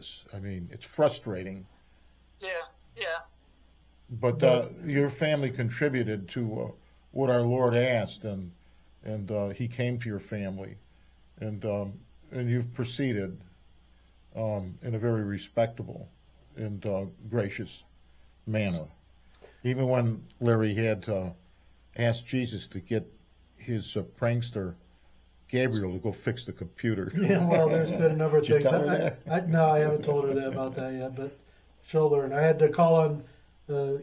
is. I mean, it's frustrating. Yeah, yeah. But your family contributed to what our Lord asked, and He came to your family, and you've proceeded in a very respectable and gracious manner. Even when Larry had asked Jesus to get his prankster Gabriel to go fix the computer. Yeah, well, there's been a number of things. No, I haven't told her that about that yet, but she'll learn. I had to call on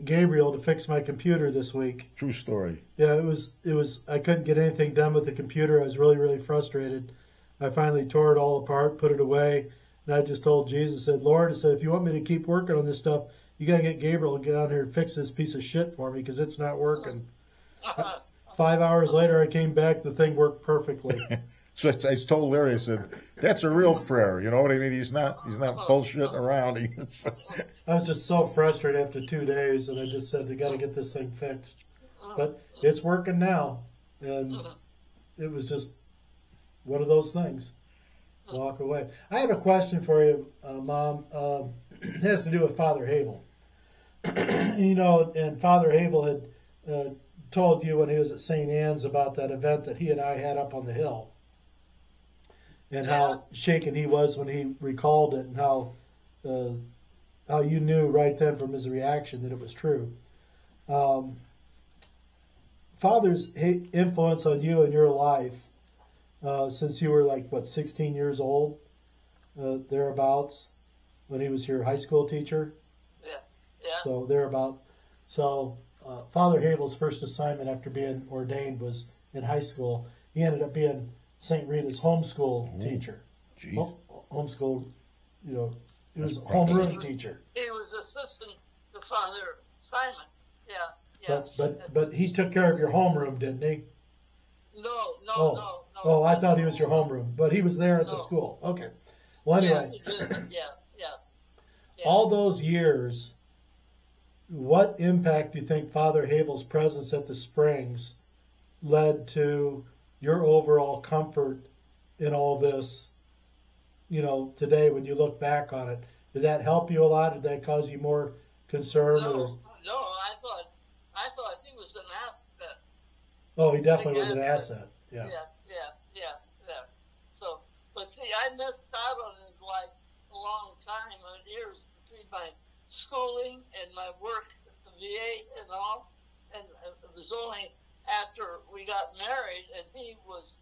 Gabriel to fix my computer this week. True story. Yeah, it was. I couldn't get anything done with the computer. I was really, really frustrated. I finally tore it all apart, put it away, and I just told Jesus, said, Lord, I said, if you want me to keep working on this stuff, you got to get Gabriel to get on here and fix this piece of shit for me because it's not working. 5 hours later, I came back. The thing worked perfectly. So I told Larry, I said, that's a real prayer. You know what I mean? He's not bullshitting around. I was just so frustrated after 2 days, and I just said, I got to get this thing fixed. But it's working now, and it was just one of those things. Walk away. I have a question for you, Mom. It has to do with Father Hoevel. You know, and Father Hoevel had told you when he was at St. Anne's about that event that he and I had up on the hill, and how shaken he was when he recalled it, and how you knew right then from his reaction that it was true. Father's influence on you in your life since you were like, what, 16 years old, thereabouts, when he was your high school teacher? Yeah. So thereabouts. So Father Hoevel's first assignment after being ordained was in high school. He ended up being St. Rita's homeschool teacher. Homeschool, you know, he was homeroom teacher. He was assistant to Father Simon. Yeah. But he took care of your homeroom, didn't he? No. Oh, I thought he was your homeroom, but he was there at the school. Okay. Well, anyway. Yeah. All those years, what impact do you think Father Hoevel's presence at the Springs led to your overall comfort in all this, you know, today when you look back on it? Did that help you a lot? Did that cause you more concern? No, I thought he was an asset. Oh, he definitely was an asset. Yeah. So, but see, I missed out on his life a long time, years between my schooling and my work at the VA and all, and it was only after we got married and he was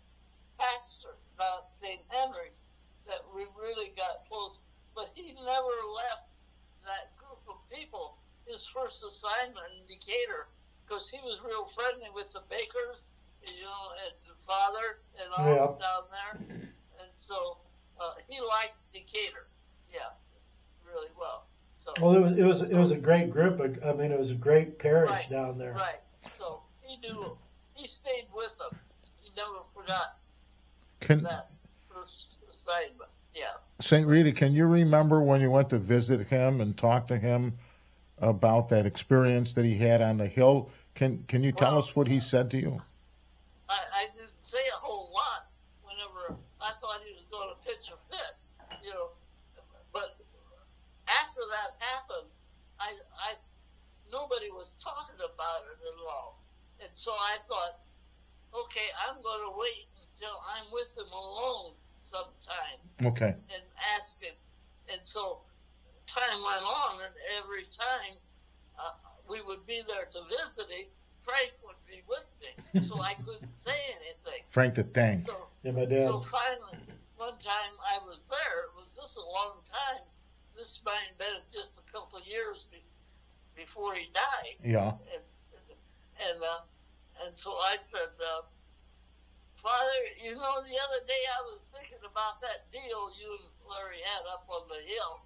pastor down at St. Henry's that we really got close. But he never left that group of people. His first assignment in Decatur, because he was real friendly with the bakers, you know, and the father and all down there, and so he liked Decatur, really well. So, well, it was a great group. I mean, it was a great parish down there. Right. So he stayed with them. He never forgot that first assignment. Yeah. St. Rita, can you remember when you went to visit him and talk to him about that experience that he had on the hill? Can you tell us what he said to you? I didn't say a whole lot whenever I thought he was going to pitch a fit, you know. But after that happened, nobody was talking about it at all. And so I thought, okay, I'm going to wait until I'm with him alone sometime. Okay. And ask him. And so time went on, and every time we would be there to visit him, Frank would be with me, so I couldn't say anything. Frank the Tank. So, yeah, my dad. So finally, one time I was there. It was just a long time. This might have been just a couple of years before he died. Yeah. And so I said, Father, you know, the other day I was thinking about that deal you and Larry had up on the hill,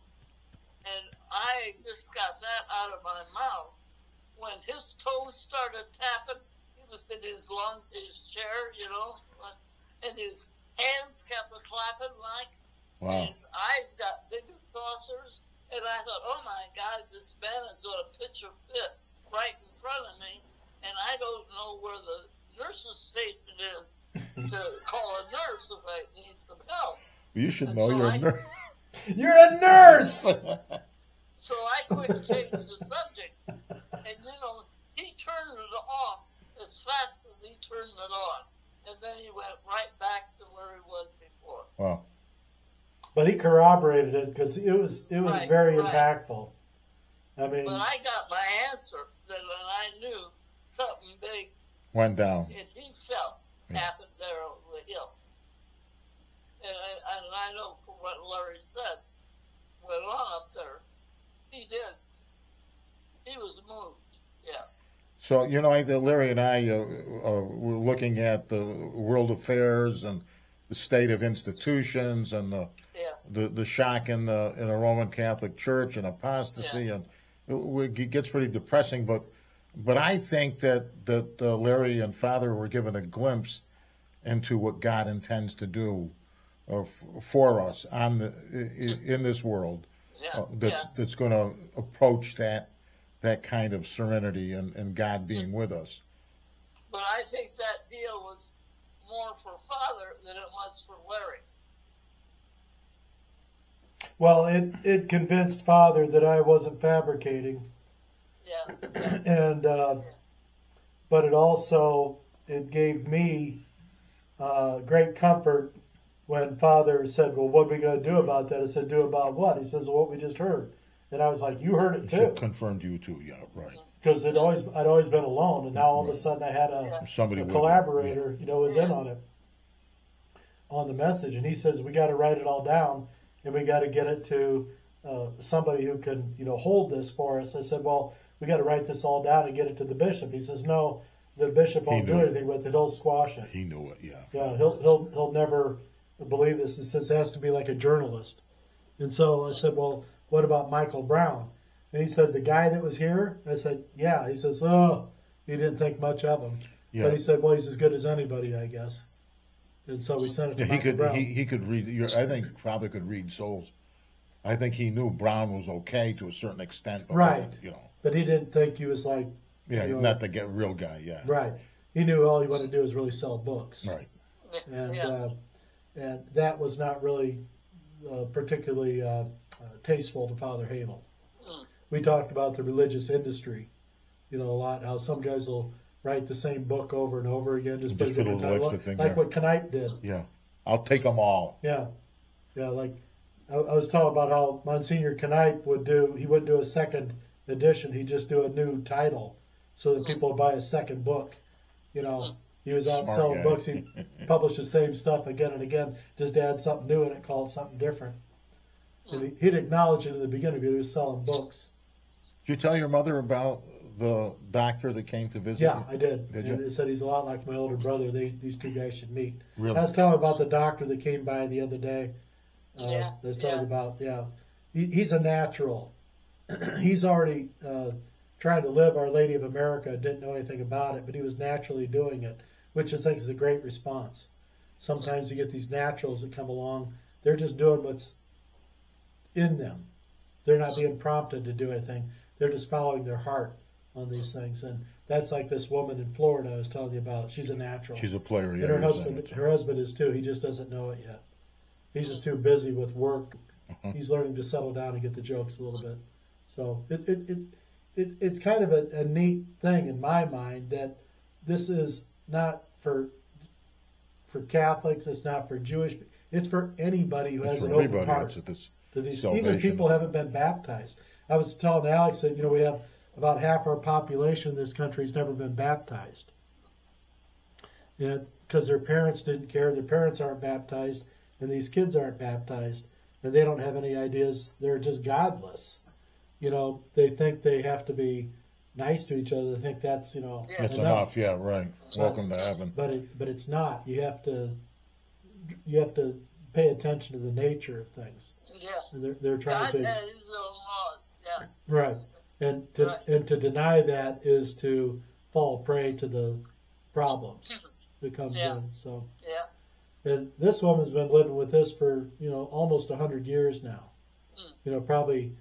and I just got that out of my mouth. When his toes started tapping, he was in his chair, you know, and his hands kept clapping like, wow. And his eyes got big as saucers, and I thought, oh my God, this man is going to pitch a fit right in front of me, and I don't know where the nurse's station is to call a nurse if I need some help. You should know you're a nurse. You're a nurse! So I quick changed the subject. And, you know, he turned it off as fast as he turned it on. And then he went right back to where he was before. Wow. But he corroborated it because it was Right, very right. impactful. I mean, But I got my answer that when I knew something big Went down. and he felt happened there over the hill. And I know from what Larry said, went on up there, he did. He was moved, yeah. So, you know, Larry and I were looking at the world affairs and the state of institutions and the shock in the Roman Catholic Church and apostasy, and it gets pretty depressing. But I think that Larry and Father were given a glimpse into what God intends to do for us in this world. That's going to approach that kind of serenity and God being with us. But I think that deal was more for Father than it was for Larry. well, it convinced Father that I wasn't fabricating. Yeah. And but it gave me great comfort when Father said, well, what are we going to do about that? I said, do about what? He says, well, what we just heard. And I was like, you heard it too. It confirmed you too, yeah, right. Because I'd always been alone, and now all of a sudden I had a collaborator, was in on it, on the message. And he says, we got to write it all down, and we got to get it to somebody who can, hold this for us. I said, well, we got to write this all down and get it to the bishop. He says, no, the bishop won't do anything with it. He'll squash it. He knew it, yeah. Yeah, he'll never believe this. He says it has to be like a journalist. And so I said, well, what about Michael Brown? And he said, the guy that was here? I said, yeah. He says, oh, he didn't think much of him. Yeah. But he said, well, he's as good as anybody, I guess. And so we sent it to Michael Brown. He could read. I think Father could read souls. I think he knew Brown was okay to a certain extent. But right. But he didn't think he was like... Yeah, not the real guy, yeah. Right. He knew all he wanted to do was really sell books. Right. And that was not really particularly tasteful to Father Hoevel. We talked about the religious industry, a lot, how some guys will write the same book over and over again, just put a different title, like what Knipe did. Yeah. I'll take them all. Yeah. Yeah, like I was talking about how Monsignor Knipe he wouldn't do a second edition, he'd just do a new title so that people would buy a second book. He was out selling books, he'd publish the same stuff again and again, just add something new in it, call it something different. And he'd acknowledge it in the beginning because he was selling books. Did you tell your mother about the doctor that came to visit? Yeah, I did. Did you? And he said he's a lot like my older brother. These two guys should meet. Really? I was telling about the doctor that came by the other day. I was talking about, he's a natural. He's already trying to live Our Lady of America, didn't know anything about it, but he was naturally doing it, which I think is a great response. Sometimes you get these naturals that come along. They're just doing what's in them. They're not being prompted to do anything. They're just following their heart on these things. And that's like this woman in Florida I was telling you about. She's a natural. She's a player, yeah. And her husband is too. He just doesn't know it yet. He's just too busy with work. He's learning to settle down and get the jokes a little bit. So it's kind of a neat thing in my mind that this is not for Catholics. It's not for Jewish. It's for anybody who has an open heart. To these, even people who haven't been baptized. I was telling Alex that we have about half our population in this country has never been baptized. Because their parents didn't care. Their parents aren't baptized, and these kids aren't baptized, and they don't have any ideas. They're just godless. They think they have to be nice to each other. They think that's that's enough. Yeah, right. Welcome to heaven. But it's not. You have to pay attention to the nature of things. Yeah. And they're trying God to. has his own laws. Yeah. Right. And to deny that is to fall prey to the problems that comes in. So. Yeah. And this woman's been living with this for almost 100 years now. Probably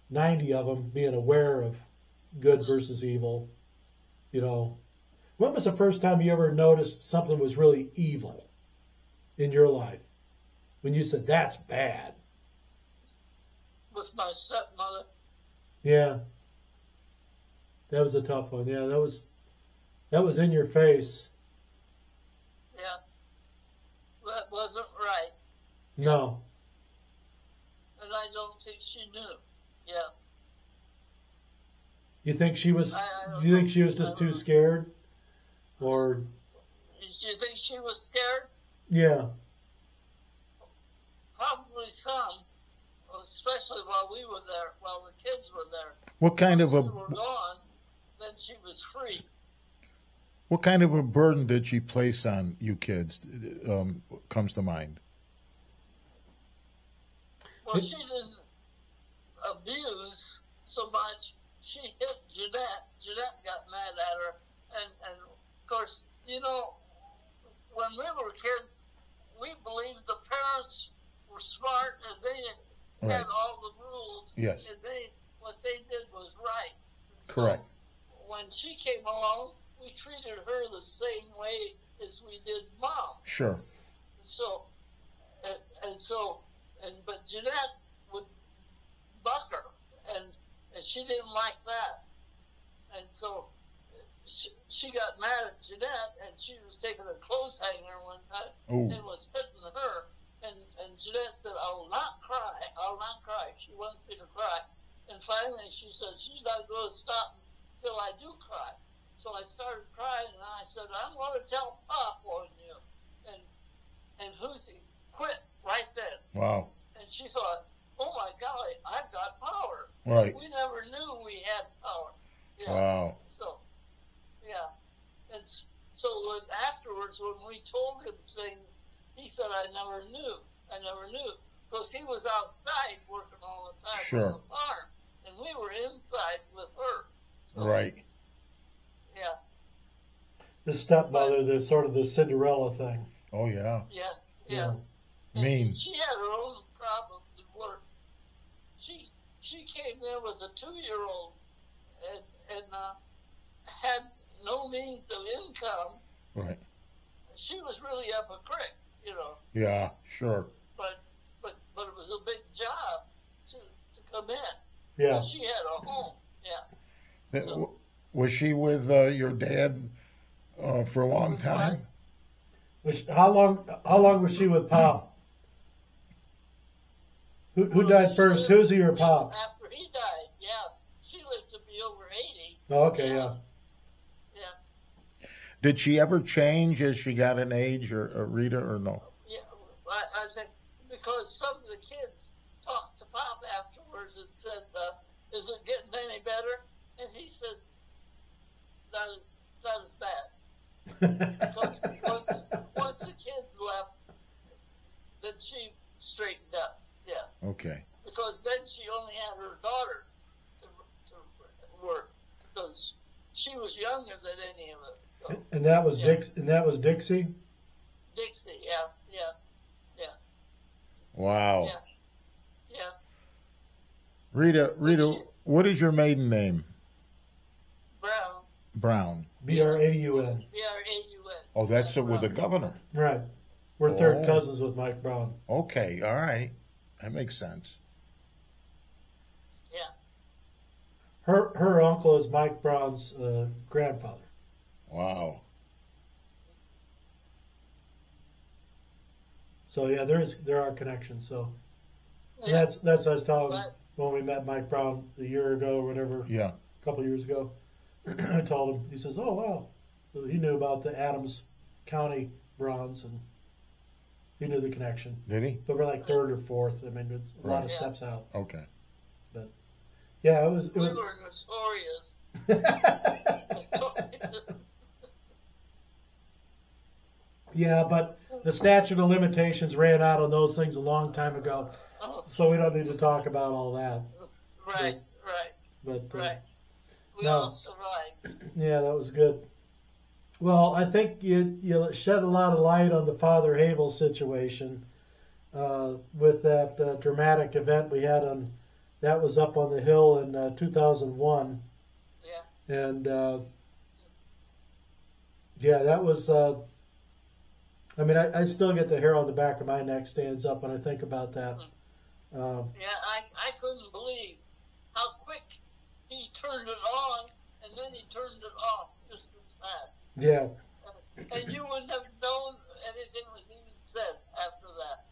90 of them being aware of good versus evil. When was the first time you ever noticed something was really evil in your life? When you said, that's bad. my stepmother. Yeah. That was a tough one. Yeah, that was in your face. Yeah. That wasn't right. No. And I don't think she knew. Yeah. You think she was? Do you think she was just too scared, or? Do you think she was scared? Yeah. Probably some, especially while we were there, while the kids were there. What kind of Once a we were gone, then she was free. what kind of a burden did she place on you kids? Comes to mind. Well, she didn't abuse so much. She hit Jeanette. Jeanette got mad at her. And of course, you know, when we were kids, we believed the parents were smart and they had all the rules. Yes. And what they did was right. Correct. So when she came along, we treated her the same way as we did Mom. Sure. But Jeanette would buck her, and she didn't like that. And so she got mad at Jeanette, and she was taking a clothes hanger one time and was hitting her. And Jeanette said, "I will not cry. I will not cry." She wants me to cry. And finally she said, "She's not going to stop till I do cry." So I started crying, and I said, "I'm going to tell Pop on you." And Hoosie quit right then. Wow. And she thought, "Oh my golly, I've got power." Right. We never knew we had power. Yeah. Wow. So, yeah. And so afterwards, when we told him things, he said, I never knew. Because he was outside working all the time Sure. on the farm. And we were inside with her. So, Right. Yeah. The stepmother, the sort of the Cinderella thing. Oh yeah. Yeah. Mean. And she had her own problems at work. She came there with a 2-year-old and had no means of income. Right. She was really up a creek, you know. Yeah. Sure. But it was a big job to come in. Yeah. And she had a home. Yeah. So, Was she with your dad for a long time? How long was she with Pop? Who died first? Who's your Pop? After he died, yeah. She lived to be over 80. Oh, okay, yeah. Yeah. Did she ever change as she got an age, or Rita, or no? Yeah, I think because some of the kids talked to Pop afterwards and said, "Is it getting any better?" And he said, "Not as bad." Because once the kids left, then she straightened up. Yeah. Okay. Because then she only had her daughter to work because she was younger than any of us. So, And that was yeah. Dixie. Dixie, yeah. Wow. Yeah. Rita, She- what is your maiden name? Brown. Brown. Braun. Braun. Oh, that's Yeah, with the Brown. governor. Right. We're third Oh. cousins with Mike Brown. Okay. All right. That makes sense. Yeah. Her uncle is Mike Brown's grandfather. Wow. So yeah, there are connections. So and Yeah. that's what I was telling But- when we met Mike Brown a year ago or whatever, Yeah. a couple of years ago. I told him. He says, "Oh wow," so he knew about the Adams County Browns and he knew the connection. Did he? But we're like third or fourth. I mean, it's a lot of Yeah. steps out. Okay. But yeah, it was. We were notorious. Yeah, but the statute of limitations ran out on those things a long time ago, Oh, so we don't need to talk about all that. right. But We No. all survived. yeah, that was good. Well, I think you shed a lot of light on the Father Hoevel situation with that dramatic event we had on. That was up on the hill in 2001, Yeah. and yeah, that was. I mean, I still get the hair on the back of my neck stands up when I think about that. I couldn't believe how quick he turned it on, and then he turned it off just as fast. Yeah. And you wouldn't have known anything was even said after that.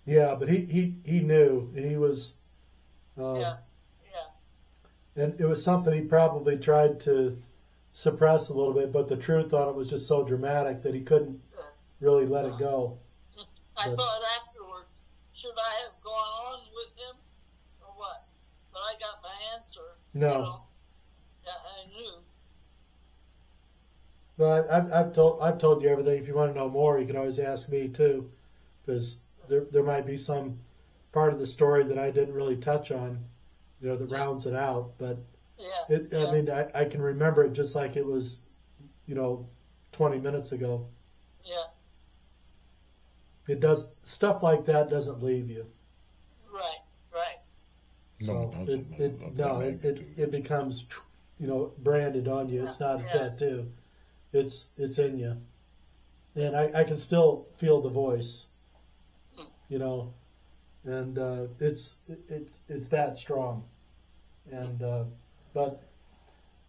Yeah, but he knew, and he was. Yeah. And it was something he probably tried to suppress a little bit, but the truth on it was just so dramatic that he couldn't really let it go. I thought afterwards, should I have gone on with him or what? But I got my answer. No. You know? Yeah, I knew. But I've told you everything. If you want to know more, you can always ask me too, because there might be some part of the story that I didn't really touch on, that rounds it out. But I mean, I can remember it just like it was, 20 minutes ago. Yeah. It does stuff like that doesn't leave you. Right. So No, it doesn't. It becomes, branded on you. It's not a tattoo. It's in you, and I can still feel the voice. And it's that strong. And but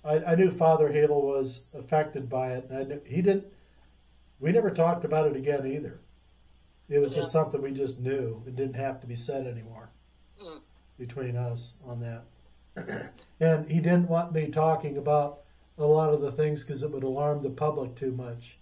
I knew Father Hoevel was affected by it, and I knew we never talked about it again either. It was just something we just knew. It didn't have to be said anymore between us on that. And he didn't want me talking about a lot of the things because it would alarm the public too much.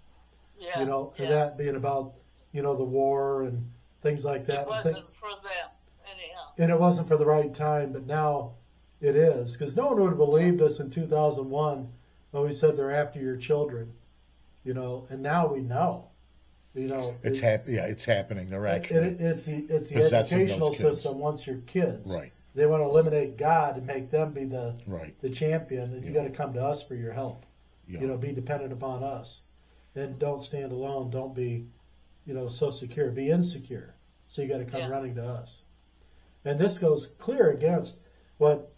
Yeah. And that being about, the war and things like that. It wasn't for them, anyhow. And it wasn't for the right time, but now it is. Because no one would have believed us in 2001 when we said they're after your children, and now we know. It's happening. They're actually it's the educational system wants your kids. Right. They want to eliminate God and make them be the champion, and you got to come to us for your help. Yeah. Be dependent upon us, and don't stand alone. Don't be, so secure. Be insecure. So you got to come running to us. And this goes clear against what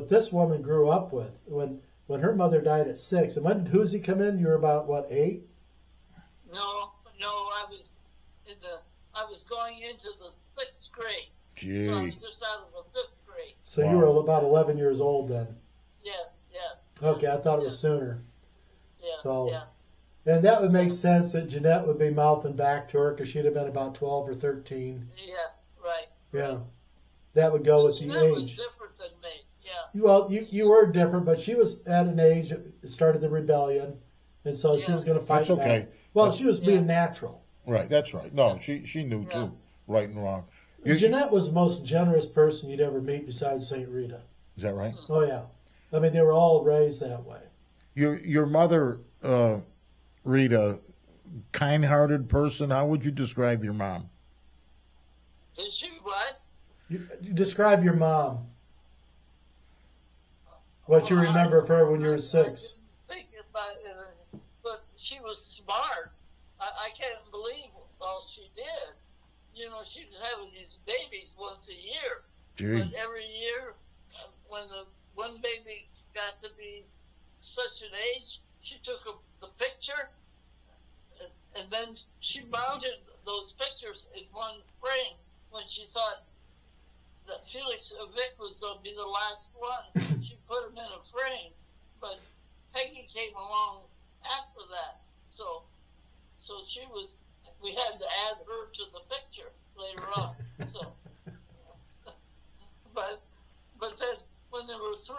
this woman grew up with when her mother died at 6. And when did Hoosie come in? You were about 8? No, I was going into the 6th grade. Gee. So I was just out of the 5th grade. So you were about 11 years old then. Yeah. Okay, I thought it was sooner. Yeah. So, and that would make sense that Jeanette would be mouthing back to her because she'd have been about 12 or 13. Yeah, right. Yeah, that would go with the Jeanette was age. different than me. Yeah. Well, you were different, but she was at an age that started the rebellion, and so she was going to fight That's okay. back. Well, she was being natural. Right, that's right. No, she knew too, right and wrong. Jeanette was the most generous person you'd ever meet besides St Rita. Is that right? Oh yeah, I mean they were all raised that way. Your mother, Rita, kind-hearted person. How would you describe your mom? Did she what? You describe your mom. What you remember of her when you were 6? I didn't think about it, but she was smart. I can't believe all she did. She was having these babies once a year. Gee. But every year, when the one baby got to be such an age, she took the picture, and then she mounted those pictures in one frame when she thought that Felix Vic was going to be the last one. She put him in a frame, but Peggy came along after that. So we had to add her to the picture later on. So, but then when there were 3,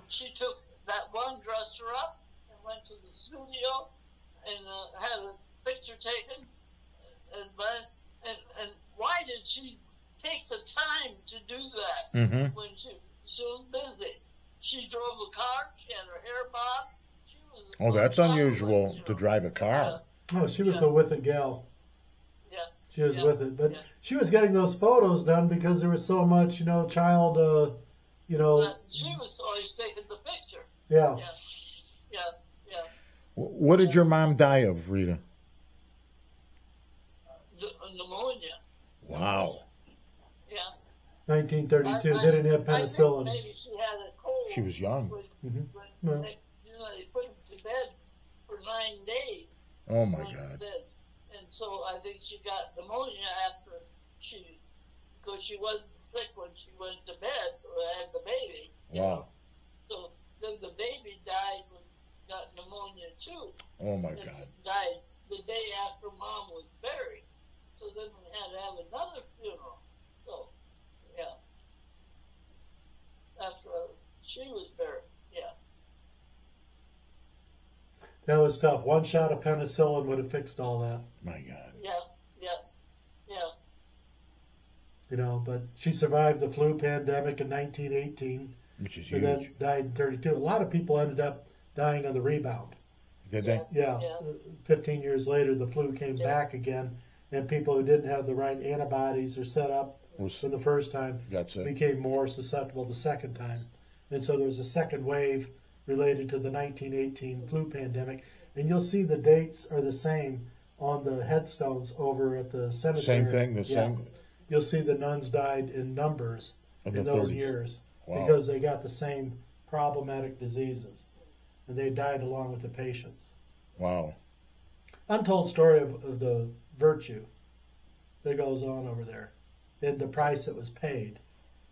she took that one dresser up and went to the studio and had a picture taken. And why did she take the time to do that when she was busy? She drove a car. She had her hair bobbed. Oh, that's unusual to drive a car. Oh, she was a with it gal. Yeah. She was with it, but she was getting those photos done because there was so much, child, She was always taking the picture. Yeah. What did your mom die of, Rita? Pneumonia. Wow. Yeah. 1932. They didn't have penicillin. I think maybe she had a cold. She was young. When they put her to bed for 9 days. Oh my God. And so I think she got pneumonia after because she wasn't sick when she went to bed or had the baby. You Wow. know? So then the baby died and got pneumonia too. Oh my And God. died the day after Mom was buried. So then we had to have another funeral. So, yeah. After she was buried, yeah. That was tough. One shot of penicillin would have fixed all that. My God. Yeah, yeah, yeah. You know, but she survived the flu pandemic in 1918 Which is and huge. then died in 32. A lot of people ended up dying on the rebound. Did they? Yeah, Yeah. 15 years later, the flu came Yeah. back again, and people who didn't have the right antibodies or set up Was for the first time got sick. became more susceptible the second time. And so there's a second wave related to the 1918 flu pandemic. And you'll see the dates are the same on the headstones over at the cemetery. Same thing. The Yeah. same. You'll see the nuns died in numbers In in the those 30s. years Wow. because they got the same problematic diseases. And they died along with the patients. Wow. Untold story of the virtue that goes on over there and the price that was paid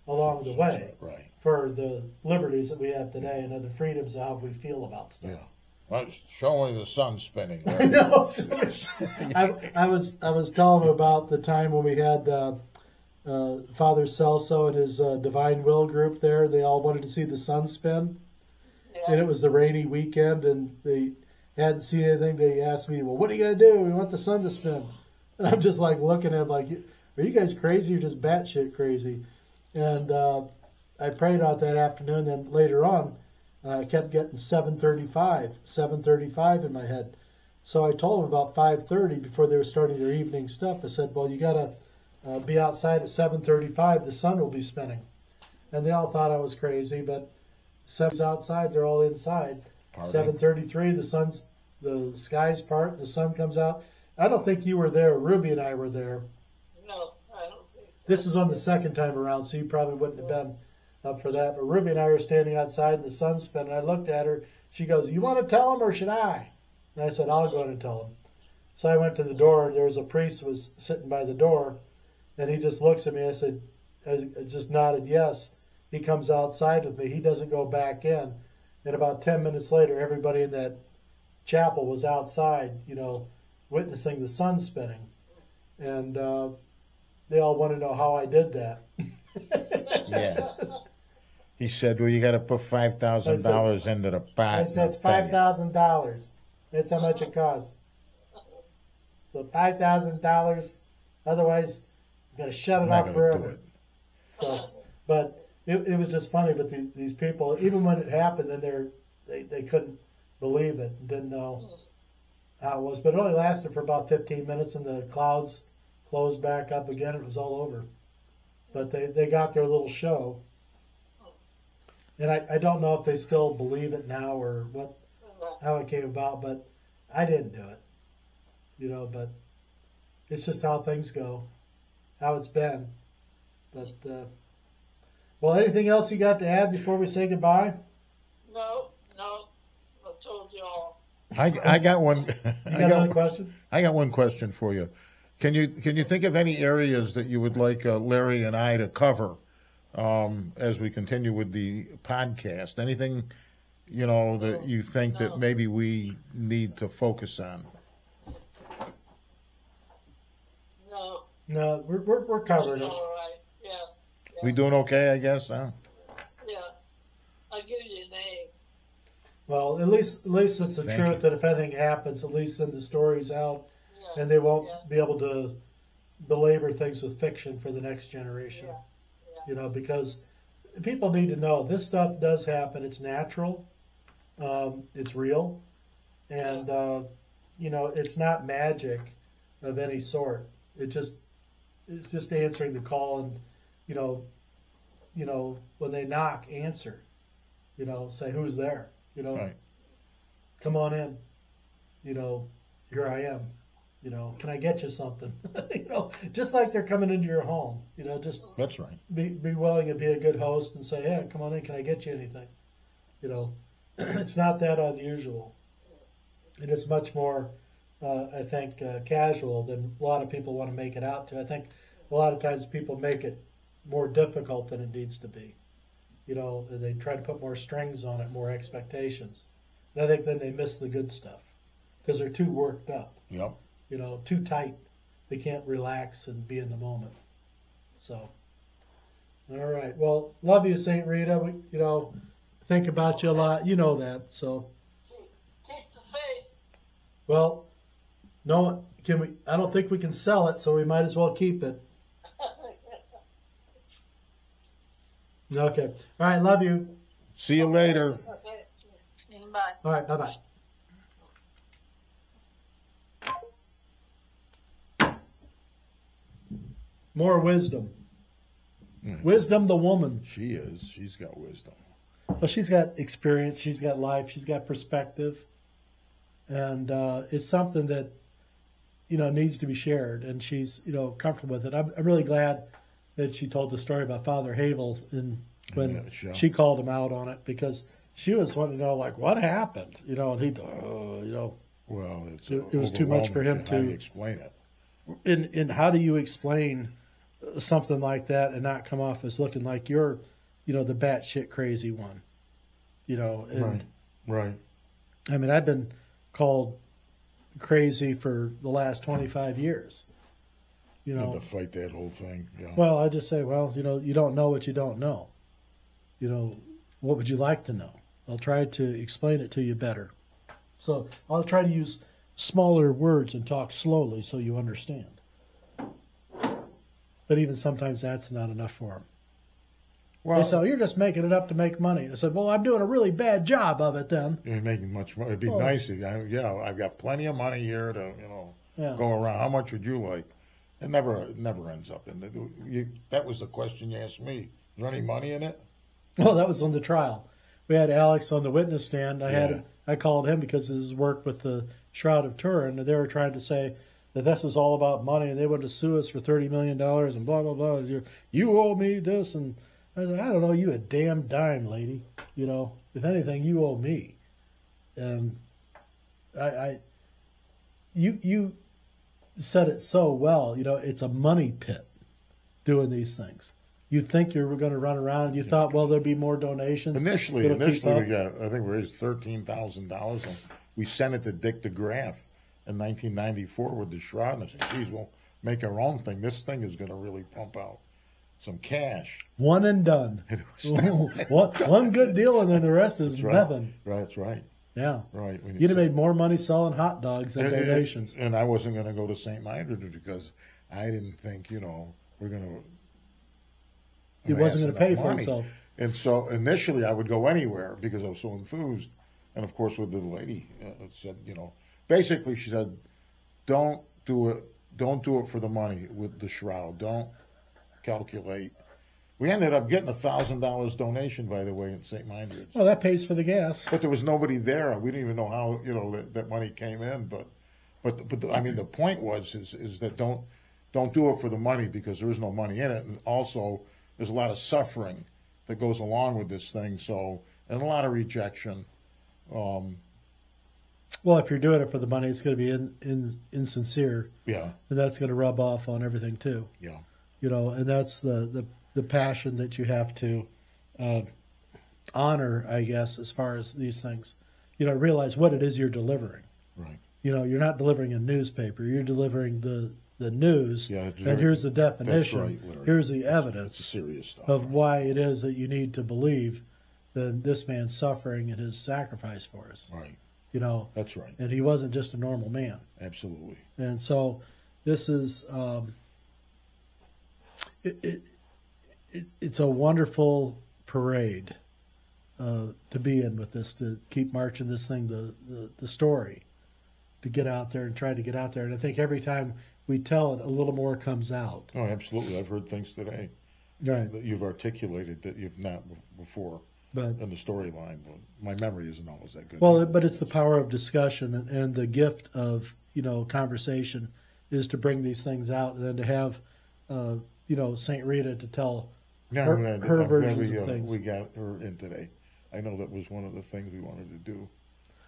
along the way Right. for the liberties that we have today and the freedoms of how we feel about stuff. Yeah. Well, show only the sun spinning. I Right? know. I was telling him about the time when we had Father Celso and his Divine Will group there. They all wanted to see the sun spin, and Yeah, it was the rainy weekend, and they hadn't seen anything. They asked me, "Well, what are you gonna do? We want the sun to spin." And I'm just like looking at him like, "Are you guys crazy? You're just batshit crazy." And I prayed out that afternoon. Then later on, I kept getting 7:35 in my head. So I told them about 5:30 before they were starting their evening stuff. I said, "Well, you got to be outside at 7:35. The sun will be spinning." And they all thought I was crazy, but 7's outside. They're all inside. Partying. 7:33. The skies part. The sun comes out. I don't think you were there. Ruby and I were there. no, I don't think so. This is on the second time around, so you probably wouldn't have been up for that. But Ruby and I were standing outside in the sun spinning. I looked at her. She goes, "You want to tell him or should I?" And I said, "I'll go in and tell him." So I went to the door, and there was a priest who was sitting by the door, and he just looks at me. I just nodded yes. He comes outside with me. He doesn't go back in. And about 10 minutes later, everybody in that chapel was outside, witnessing the sun spinning. And they all want to know how I did that. Yeah. He said, "Well, you got to put $5,000 into the pot." I said, "It's $5,000. That's how much it costs. So $5,000. Otherwise, you got to shut it I'm not off gonna do forever." it. So, but it was just funny. But these people, even when it happened, then they couldn't believe it and didn't know how it was. But it only lasted for about 15 minutes, and the clouds closed back up again. It was all over. But they got their little show. And I don't know if they still believe it now or how it came about, but I didn't do it. But it's just how things go, how it's been. But, well, anything else you got to add before we say goodbye? No, I told you all. I got one. You got another question? I got one question for you. Can you think of any areas that you would like Larry and I to cover as we continue with the podcast? Anything that you think that maybe we need to focus on? No, No, we're covering it. all right. Yeah, We doing okay, I guess, huh? yeah. I'll give you a name. Well, at least it's the Thank truth you. that if anything happens, at least then the story's out, Yeah, and they won't yeah. be able to belabor things with fiction for the next generation. Yeah. Because people need to know this stuff does happen. It's natural. It's real. And, it's not magic of any sort. It's just answering the call and, when they knock, answer. Say, "Who's there?" Right. "Come on in." "Here I am." "Can I get you something?" Just like they're coming into your home. Just That's right. be willing to be a good host and say, "Hey, come on in. Can I get you anything?" It's not that unusual. And it's much more, I think, casual than a lot of people want to make it out to. I think a lot of times people make it more difficult than it needs to be. You know, they try to put more strings on it, more expectations. And I think then they miss the good stuff because they're too worked up. Yep. You know, too tight. They can't relax and be in the moment. So, all right. Well, love you, St. Rita. We, you know, think about you a lot. You know that. So, Keep the faith. well, no, can we? I don't think we can sell it, so we might as well keep it. Okay. All right. Love you. See you later. Okay. Bye. All right. Bye-bye. More wisdom. Wisdom, the woman. She is. She's got wisdom. Well, she's got experience. She's got life. She's got perspective. And it's something that, you know, needs to be shared. And she's, you know, comfortable with it. I'm really glad that she told the story about Father Hoevel when she called him out on it, because she was wanting to know, like, what happened? You know, and he, you know. Well, it was too much for him to. How do you explain it? And how do you explain something like that and not come off as looking like you're, you know, the batshit crazy one? You know, and right. I mean, I've been called crazy for the last 25 years. You know, to fight that whole thing. Yeah. Well, I just say, well, you know, you don't know what you don't know. You know, what would you like to know? I'll try to explain it to you better. So I'll try to use smaller words and talk slowly so you understand. But even sometimes that's not enough for them. Well, they say, you're just making it up to make money. I said, well, I'm doing a really bad job of it then. You're making much money. It'd be nice if, you know, I've got plenty of money here to, you know, go around. How much would you like? It never ends up in the. That was the question you asked me. Is there any money in it? Well, that was on the trial. We had Alex on the witness stand. I called him because of his work with the Shroud of Turin, and they were trying to say that this is all about money, and they wanted to sue us for $30 million and blah, blah, blah. You owe me this. And I said, I don't know you a damn dime, lady. You know, if anything, you owe me. And you said it so well. You know, it's a money pit doing these things. You think you were going to run around, and you thought, well, there'd be more donations. Initially, we got, I think we raised $13,000, and we sent it to Dick DeGraff in 1994 with the Shroud, and I said, geez, we'll make our own thing. This thing is going to really pump out some cash. One and done. One good deal, and then the rest is nothing. Right, that's right. Yeah. Right. You'd have made more money selling hot dogs than donations. And I wasn't going to go to St. Rita because I didn't think, you know, we're going to. He wasn't going to pay for himself. And so initially I would go anywhere because I was so enthused. And of course, with the lady said, you know, basically she said, don't do it for the money with the Shroud. Don't calculate. We ended up getting $1,000 donation, by the way, in St. Mindred's. Well, that pays for the gas. But there was nobody there. We didn't even know how, you know, that money came in. But I mean, the point was is that don't do it for the money because there is no money in it, and also there's a lot of suffering that goes along with this thing. So, and a lot of rejection. Well, if you're doing it for the money, it's going to be insincere. Yeah. And that's going to rub off on everything too. Yeah. You know, and that's the passion that you have to honor, I guess, as far as these things. You know, realize what it is you're delivering. Right. You know, you're not delivering a newspaper. You're delivering the news, and here's the definition, that's right, Larry. Here's the evidence serious stuff, of why it is that you need to believe that this man's suffering and his sacrifice for us. Right. You know. That's right. And he wasn't just a normal man. Absolutely. And so this is, it's a wonderful parade to be in with this, to keep marching this thing, the story, to get out there and try to get out there. And I think every time we tell it, a little more comes out. Oh, absolutely. I've heard things today that you've articulated that you've not before in the storyline. But my memory isn't always that good. Well, but it's the power of discussion and the gift of, you know, conversation is to bring these things out, and then to have, you know, St. Rita to tell her versions of things. We got her in today. I know that was one of the things we wanted to do.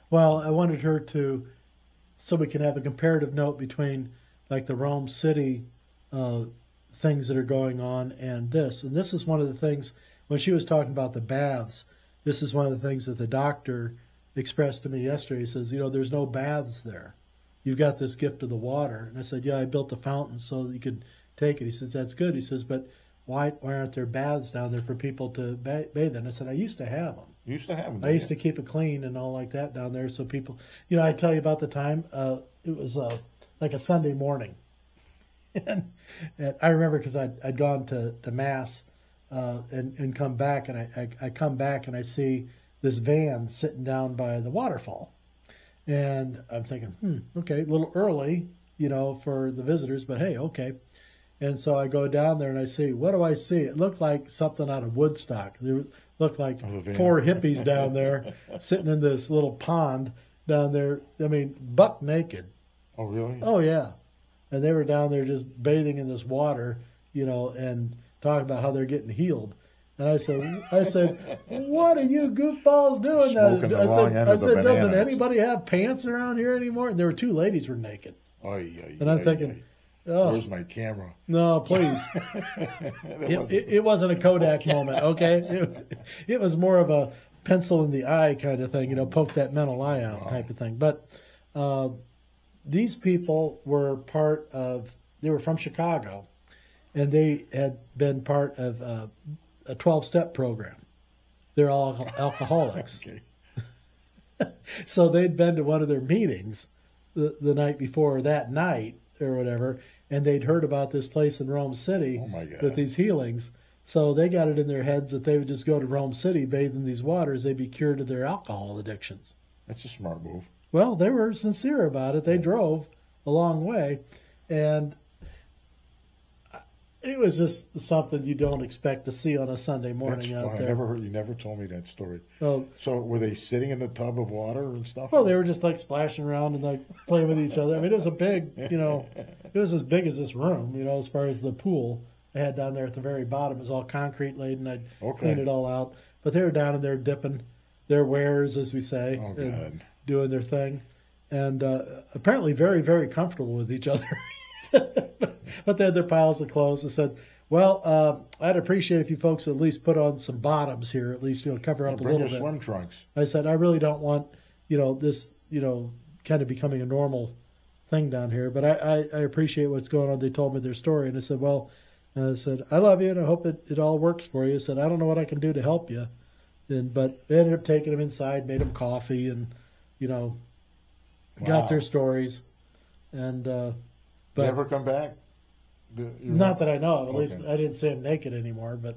Well, I wanted her to, so we can have a comparative note between, like, the Rome City things that are going on, and this is one of the things when she was talking about the baths. This is one of the things that the doctor expressed to me yesterday. He says, there's no baths there. You've got this gift of the water. And I said, yeah, I built the fountain so that you could take it. He says, that's good. He says, but why aren't there baths down there for people to bathe in? I said, I used to have them. You used to have them. I used to keep it clean and all like that down there so people, I tell you about the time, it was like a Sunday morning. and I remember because I'd gone to Mass and come back, and I come back and I see this van sitting down by the waterfall. And I'm thinking, okay, a little early, for the visitors, but hey, okay. And so I go down there and I see, what do I see? It looked like something out of Woodstock. There looked like 4 hippies down there sitting in this little pond down there. I mean, buck naked. Oh, really? Oh, yeah. And they were down there just bathing in this water, and talking about how they're getting healed. And I said, what are you goofballs doing? I said, doesn't anybody have pants around here anymore? And there were 2 ladies were naked. And I'm thinking, oh, where's my camera? No, please. It wasn't a Kodak moment, okay? It was more of a pencil in the eye kind of thing, poke that mental eye out type of thing. But these people were they were from Chicago, and they had been part of a 12-step program. They're all alcoholics. So they'd been to one of their meetings the night before, that night or whatever, and they'd heard about this place in Rome City with these healings. So they got it in their heads that they would just go to Rome City, bathe in these waters, they'd be cured of their alcohol addictions. That's a smart move. Well, they were sincere about it. They drove a long way, and it was just something you don't expect to see on a Sunday morning out there. You never told me that story. So were they sitting in the tub of water and stuff? Well, they were just like splashing around and like playing with each other. I mean, it was a big, it was as big as this room, as far as the pool I had down there at the very bottom. It was all concrete laid, and I'd clean it all out. But they were down in there dipping their wares, as we say, and doing their thing. And apparently very, very comfortable with each other. But they had their piles of clothes. I said, well, I'd appreciate if you folks at least put on some bottoms here, at least, cover up a little bit. Bring your swim trunks. I said, I really don't want, this, kind of becoming a normal thing down here. But I appreciate what's going on. They told me their story. And I said, well, I love you, and I hope it all works for you. I said, I don't know what I can do to help you. But they ended up taking them inside, made them coffee, and, got their stories. And but never come back? Not that I know of. At least I didn't see him naked anymore. But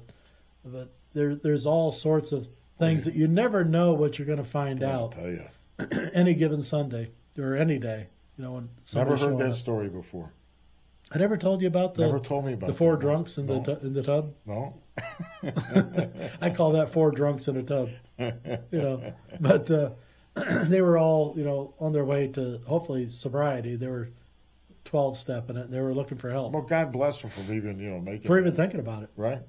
there's all sorts of things that you never know what you're going to find out. I'll tell you. Any given Sunday or any day, when never heard that story before. I never told you about Never told me about the 4 drunks in the tub. No. I call that 4 drunks in a tub. But they were all on their way to hopefully sobriety. They were 12-stepping it. They were looking for help. Well, God bless them for even making for even thinking about it. Right.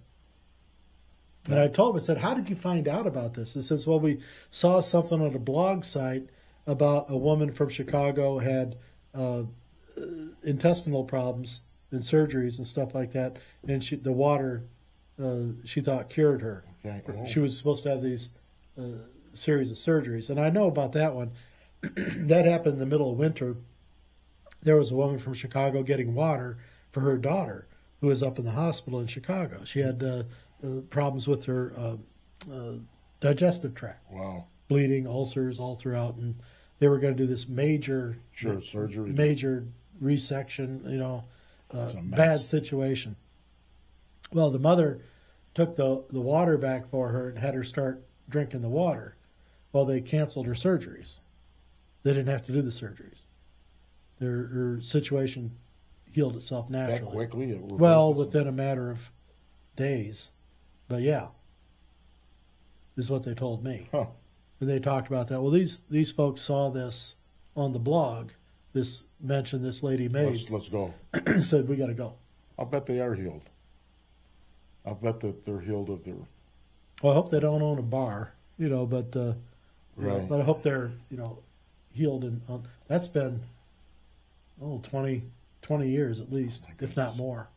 And I told him, I said, how did you find out about this? He says, well, we saw something on a blog site about a woman from Chicago had intestinal problems and surgeries and stuff like that, and the water she thought cured her. Okay. Oh. She was supposed to have these series of surgeries, and I know about that one. That happened in the middle of winter. There was a woman from Chicago getting water for her daughter who was up in the hospital in Chicago. She had problems with her digestive tract. Wow. Bleeding, ulcers all throughout, and they were going to do this major surgery, major resection, bad situation. Well, the mother took the water back for her and had her start drinking the water. Well, they canceled her surgeries. They didn't have to do the surgeries. Her situation healed itself naturally. That quickly? Well, within a matter of days. But yeah, is what they told me. Huh. And they talked about that. Well, these folks saw this on the blog. This lady made. Let's go. Said, we got to go. I'll bet they are healed. I'll bet that they're healed of their... Well, I hope they don't own a bar, but right. But I hope they're, healed. And that's been, 20 years at least, if not more.